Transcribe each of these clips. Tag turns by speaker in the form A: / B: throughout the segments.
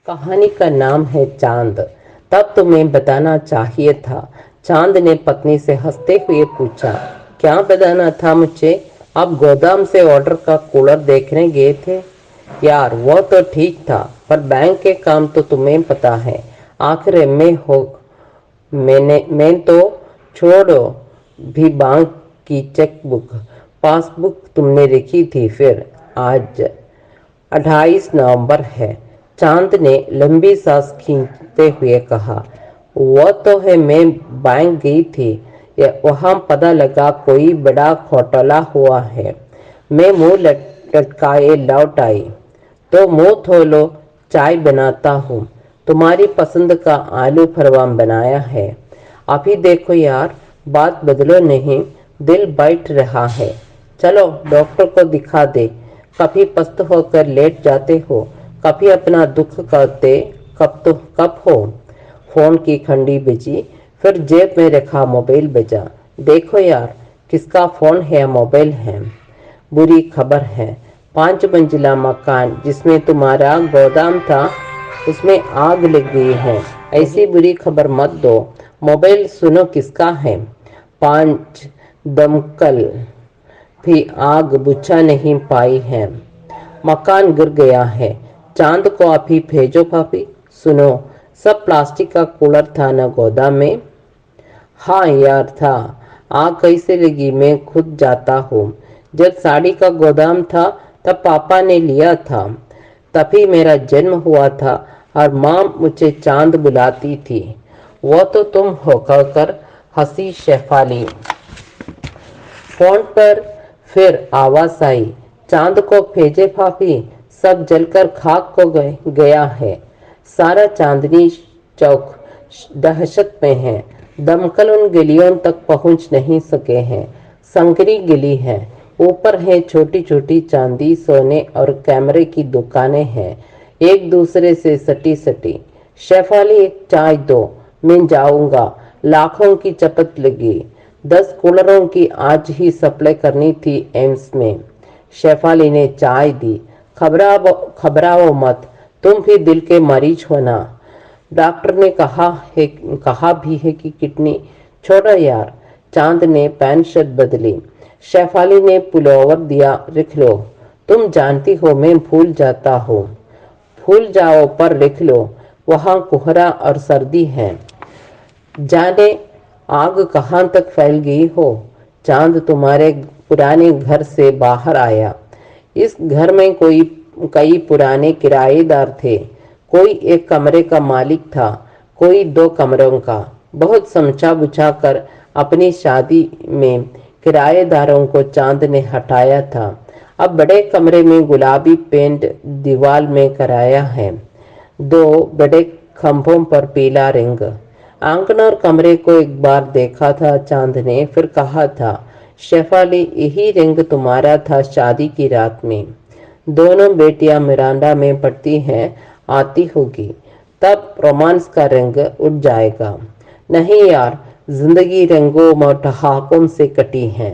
A: कहानी का नाम है चांद। तब तुम्हें बताना चाहिए था। चांद ने पत्नी से हंसते हुए पूछा, क्या बताना था मुझे? आप गोदाम से ऑर्डर का कूलर देखने गए थे। यार वो तो ठीक था, पर बैंक के काम तो तुम्हें पता है। आखिर एमए हो, मैं तो छोड़ो भी बैंक की चेकबुक पासबुक तुमने लिखी थी। फिर आज 28 नवंबर है। चांद ने लंबी सांस खींचते हुए कहा, वो तो है, मैं बैंक गई थी, वहां पता लगा कोई बड़ा घोटाला हुआ है। मैं मुंह लटकाए लौट आई। तो मुंह धो लो, चाय बनाता हूँ। तुम्हारी पसंद का आलू परवम बनाया है। अभी देखो यार, बात बदलो नहीं, दिल बैठ रहा है। चलो डॉक्टर को दिखा दे। कभी पस्त होकर लेट जाते हो, कभी अपना दुख कहते कब हो। फोन की घंटी बजी, फिर जेब में रखा मोबाइल बजा। देखो यार, किसका फोन है, मोबाइल है। बुरी खबर है, 5 मंजिला मकान जिसमें तुम्हारा गोदाम था, उसमें आग लग गई है। ऐसी बुरी खबर मत दो। मोबाइल सुनो, किसका है? 5 दमकल भी आग बुझा नहीं पाई है। मकान गिर गया है। चांद को अभी भेजो भाभी। सुनो, सब प्लास्टिक का कूलर था ना गोदाम में? हाँ यार था। आग कैसे लगी मैं खुद जाता हूँ। जब साड़ी का गोदाम था तब पापा ने लिया था। तभी मेरा जन्म हुआ था और माँ मुझे चांद बुलाती थी। वो तो तुम हो, कहकर हंसी शेफाली। फोन पर फिर आवाज आई, चांद को भेजे भाभी, सब जलकर खाक हो गया है। सारा चांदनी चौक दहशत में है। दमकल उन गलियों तक पहुंच नहीं सके हैं। संकरी गली है, ऊपर है छोटी छोटी चांदी सोने और कैमरे की दुकानें हैं, एक दूसरे से सटी सटी। शेफाली, एक चाय दो, मैं जाऊंगा। लाखों की चपत लगी। 10 कूलरों की आज ही सप्लाई करनी थी एम्स में। शेफाली ने चाय दी। घबराओ मत, तुम भी दिल के मरीज हो ना। डॉक्टर ने कहा भी है कि किडनी। छोड़ो यार। चांद ने पैंट शर्ट बदली। शेफाली ने पुलोवर दिया, रख लो। तुम जानती हो मैं भूल जाता हूँ। भूल जाओ पर लिख लो। वहां कोहरा और सर्दी है। जाने आग कहाँ तक फैल गई हो। चांद तुम्हारे पुराने घर से बाहर आया। इस घर में कई पुराने किराएदार थे। कोई एक कमरे का मालिक था, कोई 2 कमरों का। बहुत समझा बुझा कर अपनी शादी में किराएदारों को चांद ने हटाया था। अब बड़े कमरे में गुलाबी पेंट दीवार में कराया है, 2 बड़े खंभों पर पीला रंग। आंगन और कमरे को एक बार देखा था चांद ने, फिर कहा था, शेफाली, यही रंग तुम्हारा था शादी की रात में। दोनों बेटियां मिरांडा में पढ़ती हैं, आती होगी, तब रोमांस का रंग उड़ जाएगा। नहीं यार, जिंदगी रंगों और ठहाकों से कटी है।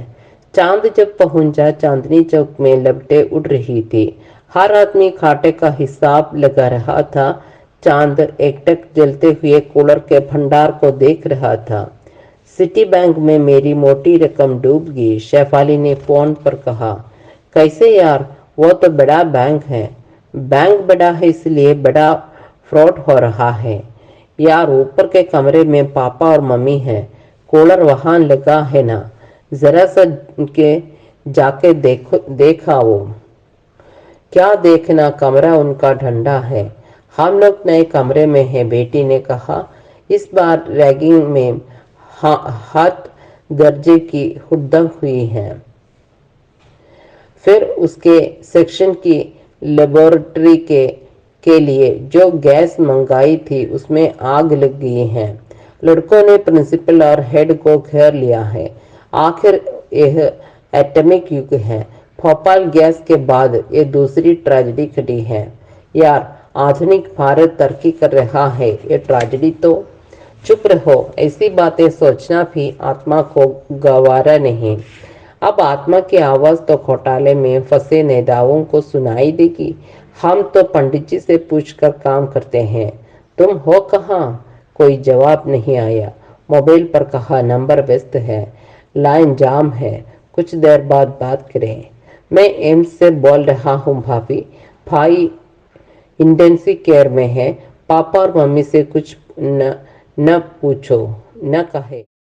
A: चांद जब पहुंचा, चांदनी चौक में लपटें उड़ रही थी। हर आदमी खाटे का हिसाब लगा रहा था। चांद एकटक जलते हुए कूलर के भंडार को देख रहा था। सिटी बैंक में मेरी मोटी रकम डूब गई, शेफाली ने फोन पर कहा। कैसे यार, वो तो बड़ा बैंक है। बैंक बड़ा है इसलिए बड़ा फ्रॉड हो रहा है। यार, ऊपर के कमरे में पापा और मम्मी हैं, कूलर वहां लगा है ना, जरा सा के जाके देखा वो। क्या देखना, कमरा उनका ठंडा है। हम लोग नए कमरे में हैं, बेटी ने कहा। इस बार रैगिंग में हाथ दर्जे की हुड्डा हुई है। फिर उसके सेक्शन की लेबोरेटरी के लिए जो गैस मंगाई थी उसमें आग लग गई है। लड़कों ने प्रिंसिपल और हेड को घेर लिया है। आखिर यह एटॉमिक युग है। भोपाल गैस के बाद ये दूसरी ट्रेजेडी घटी है। यार, आधुनिक भारत तरक्की कर रहा है, ये ट्रेजेडी तो। चुप रहो, ऐसी बातें सोचना भी आत्मा को गवारा नहीं। अब आत्मा की आवाज तो घोटाले में फंसे नेताओं को सुनाई देगी। हम तो पंडित जी से पूछकर काम करते हैं। तुम हो कहाँ? कोई जवाब नहीं आया। मोबाइल पर कहा नंबर व्यस्त है, लाइन जाम है, कुछ देर बाद बात करें। मैं एम्स से बोल रहा हूँ भाभी, भाई इंटेंसिव केयर में है। पापा और मम्मी से कुछ न पूछो, न कहे।